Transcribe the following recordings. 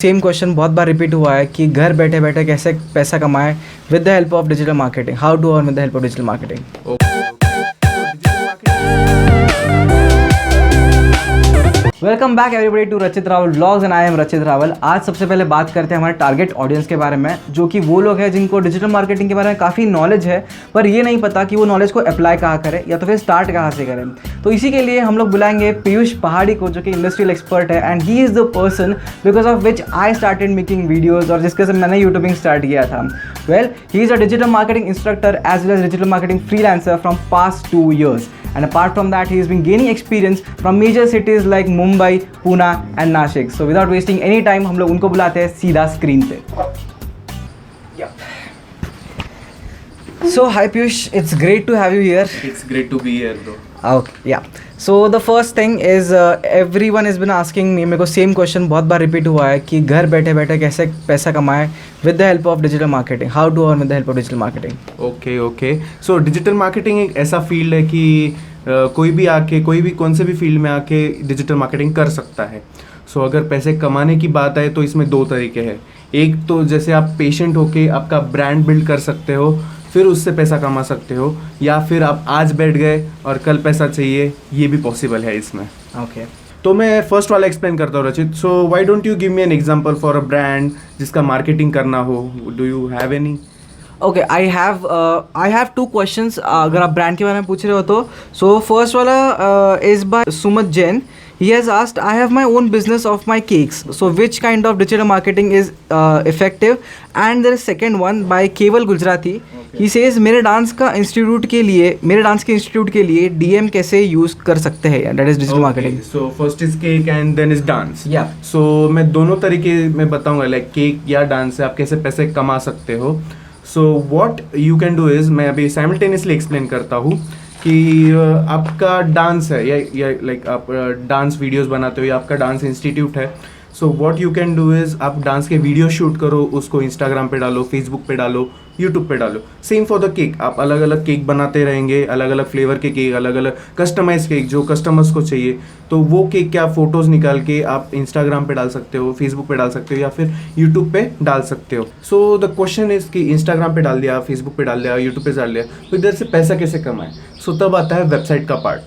Same question बहुत बार repeat हुआ है कि घर बैठे बैठे कैसे पैसा कमाएं with the help of digital marketing, how to earn with the help of digital marketing. Welcome back everybody to Rachit Rawal vlogs and I am Rachit Rawal. आज सबसे पहले बात करते हैं हमारे टारगेट ऑडियंस के बारे में, जो कि वो लोग हैं जिनको डिजिटल मार्केटिंग के बारे में काफ़ी नॉलेज है पर ये नहीं पता कि वो नॉलेज को अप्लाई कहाँ करें या तो फिर स्टार्ट कहाँ से करें। तो इसी के लिए हम लोग बुलाएंगे पीयूष पहाड़ी को, जो कि इंडस्ट्रियल एक्सपर्ट है and he is the person because of which I started making videos और जिसके से मैंने यूट्यूबिंग स्टार्ट किया था। Well, he is a digital marketing instructor as well as digital marketing freelancer from past 2 years. And apart from that, he has been gaining experience from major cities like Mumbai, Pune and Nashik. So without wasting any time, हम लोग उनको बुलाते हैं सीधा screen पे। So hi Piyush, it's great to have you here. It's great to be here though. Okay, yeah. So the first thing is everyone has been asking me, मेरे को same question बहुत बार रिपीट हुआ है कि घर बैठे बैठे कैसे पैसा कमाएं with the help of digital marketing, how to earn with the help of digital marketing. Okay so digital marketing एक ऐसा फील्ड है कि कोई भी कौन से भी फील्ड में आके डिजिटल मार्केटिंग कर सकता है। सो अगर पैसे कमाने की बात आए तो इसमें 2 तरीके हैं। एक तो जैसे आप पेशेंट होके आपका ब्रांड बिल्ड कर सकते हो, फिर उससे पैसा कमा सकते हो, या फिर आप आज बैठ गए और कल पैसा चाहिए, ये भी पॉसिबल है इसमें। ओके, तो मैं फर्स्ट वाला एक्सप्लेन करता हूँ रचित। So why don't you give me an example for a brand जिसका मार्केटिंग करना हो? Do you have any? Okay, I have 2 questions अगर आप ब्रांड के बारे में पूछ रहे हो तो। सो फर्स्ट वाला is by Sumit Jain. He has asked, I have my own business of my cakes. So which kind of digital marketing is effective? And there is second one by Keval Gujarati. Okay. He says मेरे dance के institute के लिए DM कैसे use कर सकते हैं? That is digital marketing. So first is cake and then is dance. Yeah. So मैं दोनों तरीके में बताऊंगा, लाइक केक या डांस से आप कैसे पैसे कमा सकते हो। So what you can do is, मैं अभी simultaneously एक्सप्लेन करता हूँ कि आपका डांस है या लाइक आप डांस वीडियोस बनाते हो या आपका डांस इंस्टीट्यूट है। So what you can do is आप डांस के वीडियो शूट करो, उसको इंस्टाग्राम पे डालो, फेसबुक पे डालो, यूट्यूब पे डालो। सेम फॉर द केक, आप अलग अलग केक बनाते रहेंगे, अलग अलग फ्लेवर के केक, अलग अलग कस्टमाइज केक जो कस्टमर्स को चाहिए। तो वो केक के आप फोटोज़ निकाल के आप इंस्टाग्राम पे डाल सकते हो, फेसबुक पे डाल सकते हो या फिर यूट्यूब पे डाल सकते हो। सो द क्वेश्चन इज़ कि इंस्टाग्राम पे डाल दिया, फेसबुक पे डाल दिया, यूट्यूब पे डाल दिया, तो इधर से पैसा कैसे कमाएं? सो तब आता है वेबसाइट का पार्ट।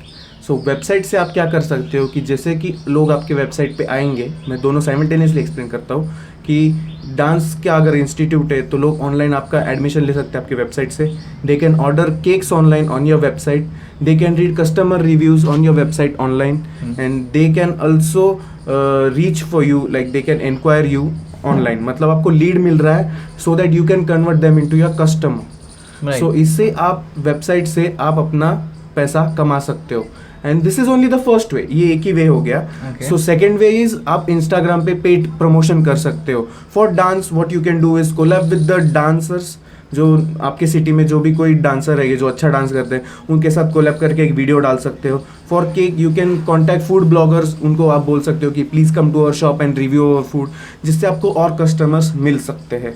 सो वेबसाइट से आप क्या कर सकते हो कि जैसे कि लोग आपके वेबसाइट पे आएंगे, मैं दोनों साइमल्टेनियसली एक्सप्लेन करता हूँ कि डांस का अगर इंस्टीट्यूट है तो लोग ऑनलाइन आपका एडमिशन ले सकते हैं आपकी वेबसाइट से। They can order cakes online on your website, they can read customer reviews on your website online and they can also reach for you, like they can enquire you online. मतलब आपको lead मिल रहा है so that you can convert them into your customer. So इससे आप website से आप अपना पैसा कमा सकते हो। And this is only the first way, ये एक ही वे हो गया। सो सेकेंड वे इज आप इंस्टाग्राम पे पेड प्रमोशन कर सकते हो। For dance what you can do is collab with the dancers, जो आपके सिटी में जो भी कोई डांसर है जो अच्छा डांस करते हैं उनके साथ कोलैब करके एक वीडियो डाल सकते हो। For cake you can contact food bloggers, उनको आप बोल सकते हो कि please come to our shop and review our food, जिससे आपको और कस्टमर्स मिल सकते हैं।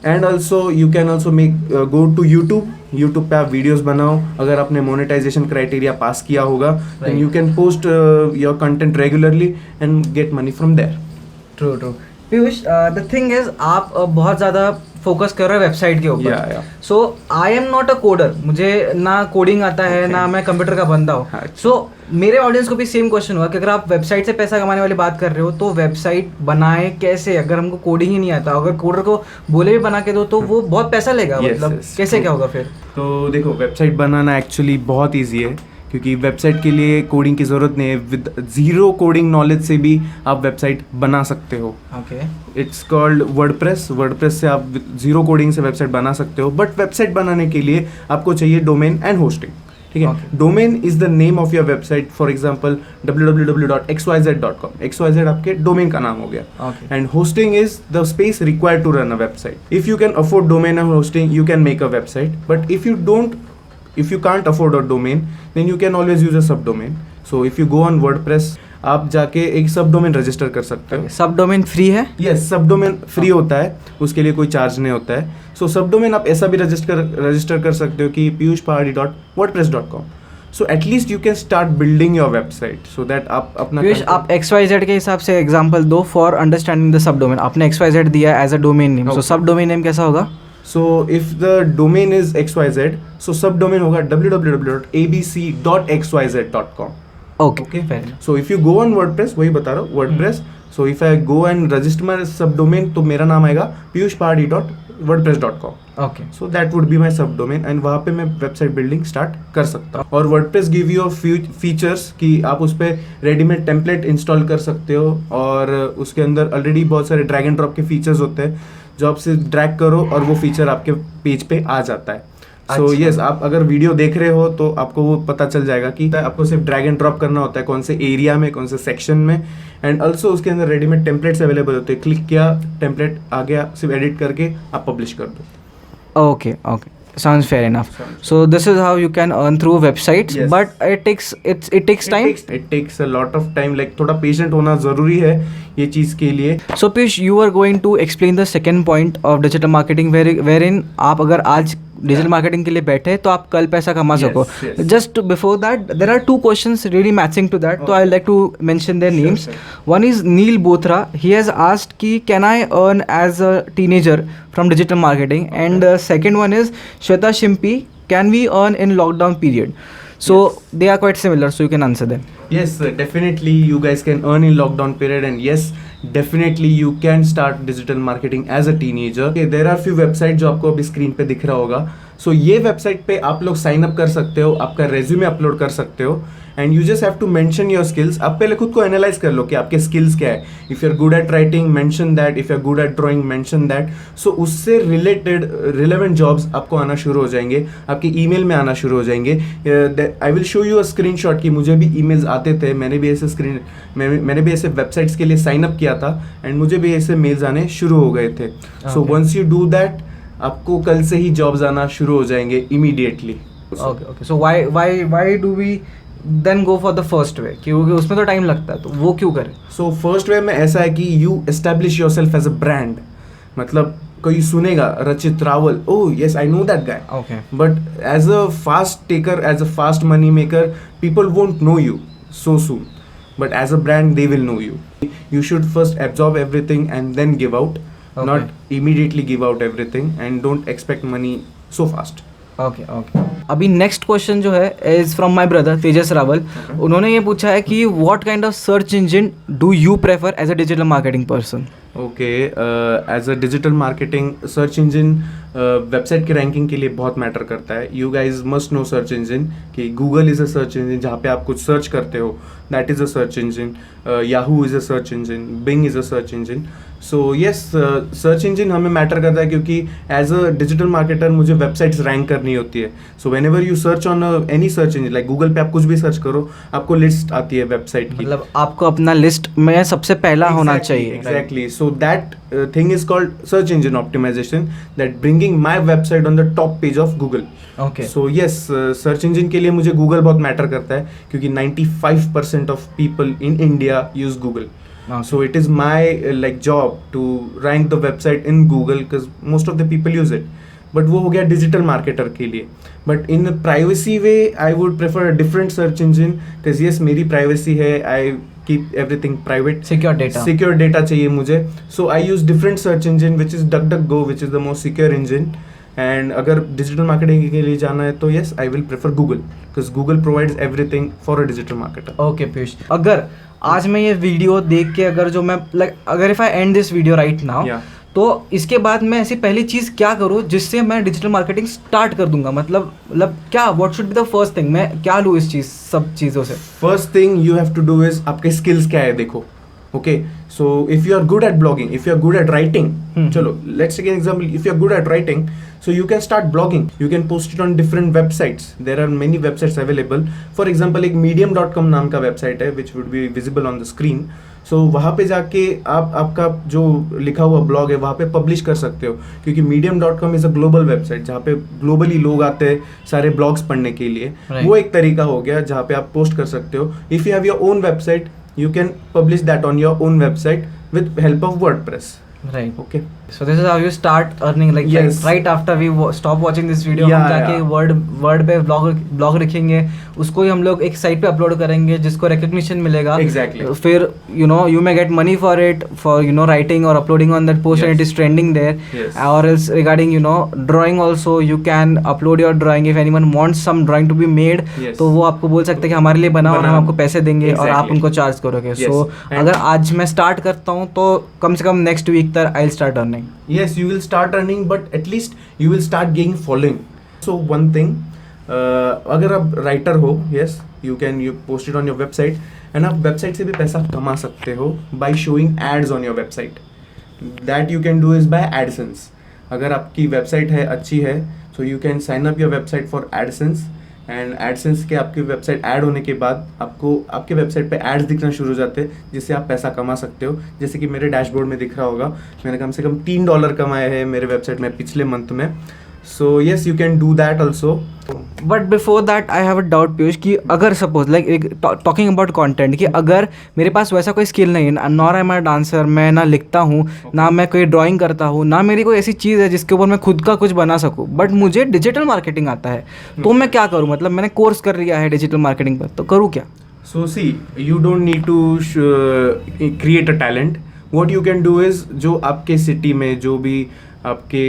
And also you can also make go to YouTube पे आप वीडियोस बनाओ। अगर आपने मोनेटाइजेशन क्राइटेरिया पास किया होगा then you can post your content regularly and get money from there. True Piyush, the thing is आप बहुत ज़्यादा फोकस कर रहे हो वेबसाइट के ऊपर। So I am not a coder, मुझे ना कोडिंग आता है ना मैं कंप्यूटर का बंदा हूँ। सो मेरे ऑडियंस को भी सेम क्वेश्चन हुआ कि अगर आप वेबसाइट से पैसा कमाने वाली बात कर रहे हो तो वेबसाइट बनाए कैसे? अगर हमको कोडिंग ही नहीं आता, अगर कोडर को बोले भी बना के दो तो वो बहुत पैसा लेगा। मतलब कैसे क्या होगा फिर? तो देखो, वेबसाइट बनाना एक्चुअली बहुत ईजी है क्योंकि वेबसाइट के लिए कोडिंग की ज़रूरत नहीं है। विद ज़ीरो कोडिंग नॉलेज से भी आप वेबसाइट बना सकते हो। ओके, इट्स कॉल्ड वर्डप्रेस से आप ज़ीरो कोडिंग से वेबसाइट बना सकते हो। बट वेबसाइट बनाने के लिए आपको चाहिए डोमेन एंड होस्टिंग, ठीक है? Domain is the name of your website. For example www.xyz.com, XYZ आपके डोमेन का नाम हो गया। And hosting is the space required to run a website. If you can afford domain and hosting you can make a website, but if you can't afford a domain then you can always use a subdomain. So if you go on WordPress आप जाके एक सब domain register कर सकते हो। सब domain free है? Yes, सब डोमेन फ्री होता है, उसके लिए कोई चार्ज नहीं होता है। सो सब डोमेन आप ऐसा भी रजिस्टर कर सकते हो कि piyushpahadi.wordpress.com। So at least you can start building your website so that आप अपना पीयूष, आप XYZ के हिसाब से एग्जांपल दो for understanding the sub domain. आपने XYZ दिया एज अ डोमेन नेम, सो सब डोमेन नेम कैसा होगा? So if the domain is XYZ, so subdomain होगा www.abc.xyz.com. Okay, fair enough. So if you go on WordPress, वही बता रहा हूँ WordPress. So if I go and register my subdomain, तो मेरा नाम आएगा piyushpahadi.wordpress.com. Okay. So that would be my subdomain and वहाँ पे मैं वेबसाइट बिल्डिंग स्टार्ट कर सकता हूँ. और WordPress give you फीचर्स कि आप उस पर रेडीमेड टेम्पलेट इंस्टॉल कर सकते हो और उसके अंदर ऑलरेडी बहुत सारे ड्रैग एंड ड्रॉप के फीचर्स होते हैं जो आप सिर्फ ड्रैग करो और वो फीचर आपके पेज पे आ जाता है. सो यस, आप अगर वीडियो देख रहे हो तो आपको वो पता चल जाएगा कि आपको सिर्फ ड्रैग एंड ड्रॉप करना होता है कौन से एरिया में, कौन से सेक्शन में. एंड ऑल्सो उसके अंदर रेडीमेड टेम्पलेट्स अवेलेबल होते हैं. क्लिक किया, टेम्पलेट आ गया, सिर्फ एडिट करके आप पब्लिश कर दो. Okay. Sounds fair enough. So this is how you can earn through websites, Yes. but it takes time. It takes a lot of time. Like थोड़ा पेशेंट होना जरूरी है ये चीज के लिए. So Piyush, you were going to explain the second point of digital marketing, wherein आप अगर आज डिजिटल मार्केटिंग के लिए बैठे तो आप कल पैसा कमा सको. yes. Just before that there are two questions really matching to that, तो I like to mention their names. One is Neel Bothra. He has asked कि can I earn as a teenager from digital marketing, and second one is Shweta Shimpi, can we earn in lockdown period. So they are quite similar, so you can answer them. Yes, definitely you guys can earn in lockdown period, and yes, definitely you can start digital marketing as a teenager. Okay, there are few websites जो आपको अभी screen पे दिख रहा होगा. So ये website पे आप लोग साइन अप कर सकते हो, आपका रेज्यूमे अपलोड कर सकते हो, and you just have to mention your skills. आप पहले खुद को एनालाइज कर लो कि आपके स्किल्स क्या है. If you are good at writing, mention that. If you are good at drawing, mention that. So उससे रिलेटेड रिलेवेंट जॉब्स आपको आना शुरू हो जाएंगे, आपके ईमेल में आना शुरू हो जाएंगे. I will show you a screenshot कि मुझे भी ईमेल्स आते थे. मैंने भी ऐसे वेबसाइट्स के लिए साइन अप किया था एंड मुझे भी ऐसे मेल्स आने शुरू हो गए थे. So once you do that, आपको कल से ही जॉब्स आना शुरू हो जाएंगे immediately. Okay. So why do we then go for the first way? क्योंकि उसमें तो टाइम लगता है, तो वो क्यों करें? सो फर्स्ट वे में ऐसा है कि you establish yourself as a brand. मतलब कोई सुनेगा Rachit Rawal, oh yes I know that guy, Okay. But as a fast taker, as a fast money maker, people won't know you so soon, but as a brand they will know you. You should first absorb everything and then give out. Okay. Not immediately give out everything, and don't expect money so fast. Okay. अभी next question जो है is from my brother Tejas Rawal. उन्होंने ये पूछा है कि what kind of search engine do you prefer as a digital marketing person? Okay, as a digital marketing search engine, website की ranking के लिए बहुत मैटर करता है. You guys must know search engine कि Google is a search engine जहाँ पे आप कुछ सर्च करते हो, that is a search engine. Yahoo is a search engine, Bing is a search engine. So yes, search engine हमें matter करता है क्योंकि एज अ डिजिटल मार्केटर मुझे वेबसाइट्स रैंक करनी होती है. So whenever you search on any search engine, like Google पे आप कुछ भी सर्च करो, आपको लिस्ट आती है वेबसाइट की. मतलब आपको अपना लिस्ट में सबसे पहला होना चाहिए. Exactly. So that thing is called search engine optimization, that bringing my website on the top page of Google. Okay. So yes, search engine के लिए मुझे Google बहुत मैटर करता है क्योंकि 95% of people in India use Google. Okay. So it is my like job to rank the website in Google because most of the people use it. But वो हो गया डिजिटल मार्केटर के लिए. But in privacy way I would prefer a different search engine because yes मेरी privacy है. I keep everything private. Secure data चाहिए मुझे. So I use different search engine which is DuckDuckGo, which is the most secure engine. And अगर डिजिटल marketing के लिए जाना है तो yes I will prefer Google because Google provides everything for a digital marketer. Okay Piyush, अगर आज मैं ये वीडियो देख के अगर जो मैं अगर if I and this video right now, तो इसके बाद मैं ऐसी पहली चीज़ क्या करूँ जिससे मैं डिजिटल मार्केटिंग स्टार्ट कर दूंगा? मतलब क्या what should be the first thing? मैं क्या लूँ इस चीज़ सब चीज़ों से? First thing you have to do is आपके स्किल्स क्या है देखो. Okay, so if you are good at blogging, if you are good at writing, chalo, let's take an example. If you are good at writing, so you can start blogging. You can post it on different websites. There are many websites available. For example, एक medium.com नाम का website है, which would be visible on the screen. So वहाँ पे जाके आप आपका जो लिखा हुआ blog है वहाँ पे publish कर सकते हो क्योंकि medium.com is a global website जहाँ पे globally लोग आते हैं सारे blogs पढ़ने के लिए. वो एक तरीका हो गया जहाँ पे आप post कर सकते हो. If you have your own website, you can publish that on your own website with help of WordPress. Right. Okay. So this is how you start earning, like Yes. right after we stop watching this video, Yeah, हम जाके yeah. Word पे blog रखेंगे, उसको ही हम लोग एक site पे upload करेंगे जिसको रिकग्निशन मिलेगा. Exactly. फिर you may get money for it, for writing or uploading on that post, and it Yes. is trending there. Yes. Or else regarding drawing also, you can upload your drawing. If anyone wants some drawing to be made, Yes. तो वो आपको बोल सकते हैं कि हमारे लिए बनाओ और हम आपको पैसे देंगे और आप Exactly. उनको चार्ज करोगे. Yes. So And- अगर आज मैं स्टार्ट करता हूँ तो कम से कम नेक्स्ट वीक तक आई will start earning. Yes, you will start earning, but at least you will start gaining following. So one thing, अगर आप राइटर हो, yes, you post it on your website, and आप website से भी पैसा कमा सकते हो by showing ads on your website. That you can do is by AdSense. अगर आपकी वेबसाइट है अच्छी है, so you can sign up your website for AdSense. And AdSense के आपकी वेबसाइट ऐड होने के बाद आपको आपके वेबसाइट पे एड्स दिखना शुरू हो जाते हैं जिससे आप पैसा कमा सकते हो. जैसे कि मेरे डैशबोर्ड में दिख रहा होगा, मैंने कम से कम $3 कमाए हैं मेरे वेबसाइट में पिछले मंथ में. So yes, you can do that also. But before that I have a doubt Piyush कि अगर suppose like talking about content कि अगर मेरे पास वैसा कोई स्किल नहीं है, नॉर आई एम डांसर, मैं ना लिखता हूँ ना मैं कोई ड्राइंग करता हूँ, ना मेरी कोई ऐसी चीज़ है जिसके ऊपर मैं खुद का कुछ बना सकूँ, बट मुझे डिजिटल मार्केटिंग आता है, तो मैं क्या करूँ? मतलब मैंने कोर्स कर लिया है डिजिटल मार्केटिंग पर, तो करूँ क्या? So see, you don't need to create a talent. What you can do is, जो आपके सिटी में जो भी आपके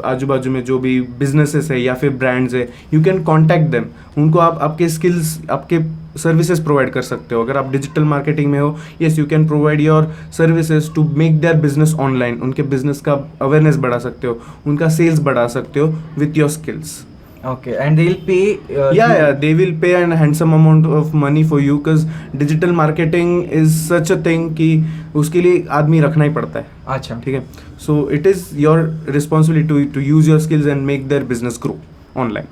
आजू बाजू में जो भी बिजनेसेस है या फिर ब्रांड्स है, यू कैन कॉन्टैक्ट देम. उनको आप आपके स्किल्स, आपके सर्विसेज प्रोवाइड कर सकते हो. अगर आप डिजिटल मार्केटिंग में हो, yes, you can provide your services to make their business online. उनके बिजनेस का अवेयरनेस बढ़ा सकते हो, उनका सेल्स बढ़ा सकते हो with your skills. Okay, and they'll pay. Yeah, they will pay a handsome amount of money for you because digital marketing is such a thing कि उसके लिए आदमी रखना ही पड़ता है. अच्छा, ठीक है. So it is your responsibility to use your skills and make their business grow online.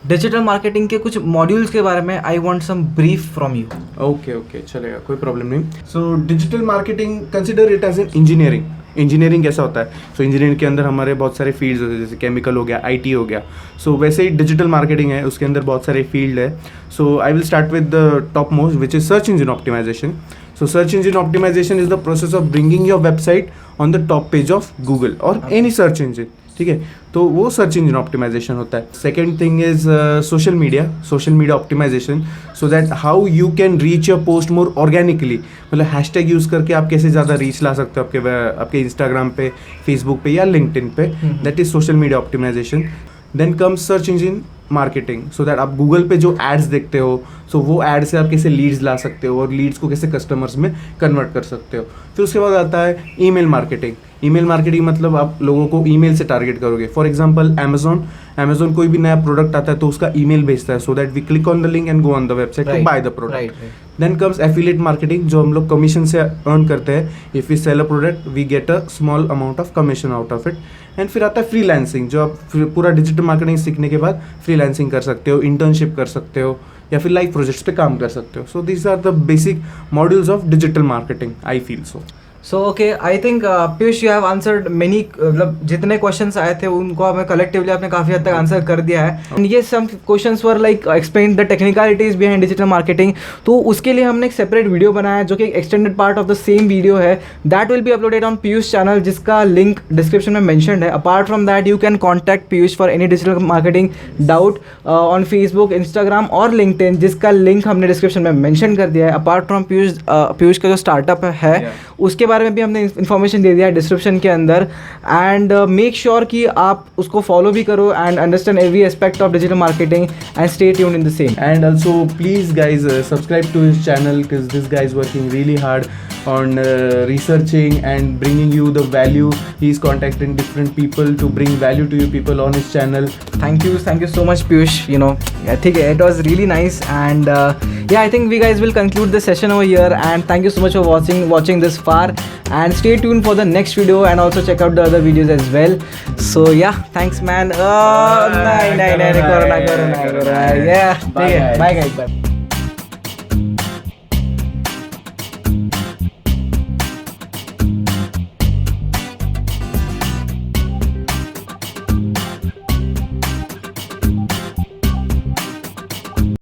Digital marketing के कुछ मॉड्यूल्स के बारे में I want some brief from you. Okay, चलेगा, कोई प्रॉब्लम नहीं. So digital marketing consider it as an engineering. Engineering कैसा होता है? सो इंजीनियरिंग के अंदर हमारे बहुत सारे फील्ड्स होते हैं, जैसे केमिकल हो गया, IT हो गया. सो वैसे ही डिजिटल मार्केटिंग है, उसके अंदर बहुत सारे फील्ड है. So I will start with the top most, which is search engine optimisation. So search engine optimization is the process of bringing your website on the top page of Google or any search engine. ठीक है, तो वो search engine optimisation होता है. Second thing is social media optimisation, so that how you can reach your post more organically. मतलब hashtag use करके आप कैसे ज़्यादा रीच ला सकते हो आपके इंस्टाग्राम पे, फेसबुक पे या लिंक्डइन पे. That is social media optimisation. Then comes search engine marketing, so that आप गूगल पे जो एड्स देखते हो, सो वो एड से आप कैसे लीड्स ला सकते हो और लीड्स को कैसे कस्टमर्स में कन्वर्ट कर सकते हो. फिर उसके बाद आता है ईमेल मार्केटिंग मतलब आप लोगों को ईमेल से टारगेट करोगे. फॉर एग्जांपल अमेजोन कोई भी नया प्रोडक्ट आता है तो उसका ईमेल भेजता है, so that we click on the link and go on the website to buy the product. Then comes affiliate marketing, जो हम लोग कमीशन से अर्न करते हैं. If we sell a product we get a small amount of commission out of it. And फिर आता है freelancing, जो आप पूरा डिजिटल मार्केटिंग सीखने के बाद फ्रीलांसिंग कर सकते हो, इंटर्नशिप कर सकते हो या फिर लाइव प्रोजेक्ट्स पे काम कर सकते हो. So these are the basic modules of digital marketing, I feel so. So okay, I think Piyush you have answered many, मतलब जितने क्वेश्चंस आए थे उनको हमें कलेक्टिवली आपने काफ़ी हद तक आंसर कर दिया है. एंड ये some questions were like explain the technicalities behind digital marketing. तो उसके लिए हमने एक सेपरेट वीडियो बनाया है जो कि extended part of the same video है. That will be uploaded on Piyush channel, जिसका लिंक डिस्क्रिप्शन में मेंशन्ड है. Apart from that you can contact Piyush for any digital marketing doubt on Facebook, Instagram और LinkedIn, जिसका लिंक हमने description में mention कर दिया है. अपार्ट फ्रॉम पीयूष का जो स्टार्टअप है उसके बारे में भी हमने इन्फॉर्मेशन दे दिया है डिस्क्रिप्शन के अंदर. एंड मेक श्योर कि आप उसको फॉलो भी करो and understand every aspect of digital marketing and stay tuned in the same. And also please guys subscribe to his channel because this guy is working really hard on researching and bringing you the value. He's contacting different people to bring value to you people on his channel. Thank you so much Piyush. I think it was really nice, and yeah, I think we guys will conclude the session over here, and thank you so much for watching this far, and stay tuned for the next video and also check out the other videos as well. So yeah, thanks man. Corona. Yeah, bye guys, bye.